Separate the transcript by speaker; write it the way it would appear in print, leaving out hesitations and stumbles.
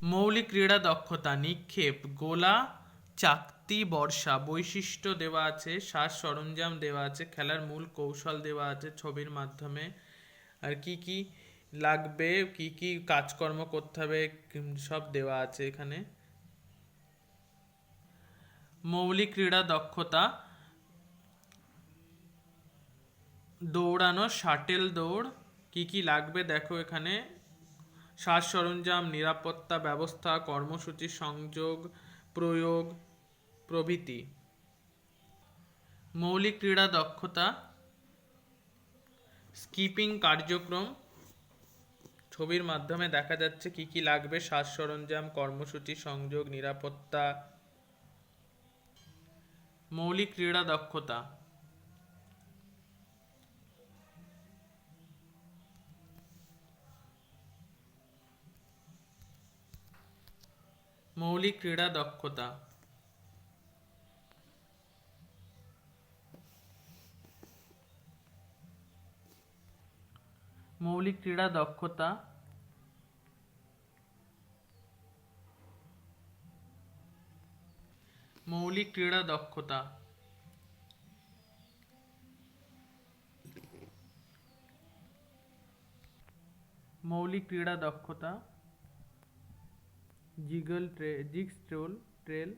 Speaker 1: মৌলিক ক্রীড়া দক্ষতা নিক্ষেপ, গোলা, চাকতি, বর্ষা। বৈশিষ্ট্য দেওয়া আছে, সাজ সরঞ্জাম দেওয়া আছে, খেলার মূল কৌশল দেওয়া আছে ছবির মাধ্যমে। আর কি কি লাগবে, কি কি কাজকর্ম করতে হবে, সব দেওয়া আছে এখানে। মৌলিক ক্রীড়া দক্ষতা দৌড়ানো, শাটেল দৌড়। কি কি লাগবে দেখো এখানে, সাজ সরঞ্জাম, নিরাপত্তা ব্যবস্থা, কর্মসূচি সংযোগ প্রয়োগ প্রভৃতি। মৌলিক ক্রীড়া দক্ষতা স্কিপিং কার্যক্রম। ছবির মাধ্যমে দেখা যাচ্ছে কি কি লাগবে, সাজ সরঞ্জাম, কর্মসূচি সংযোগ, নিরাপত্তা। মৌলিক ক্রীড়া দক্ষতা মৌলিক ক্রীড়া দক্ষতা মৌলিক ক্রীড়া দক্ষতা মৌলিক ক্রীড়া দক্ষতা মৌলিক ক্রীড়া দক্ষতা জিগস ট্রেল,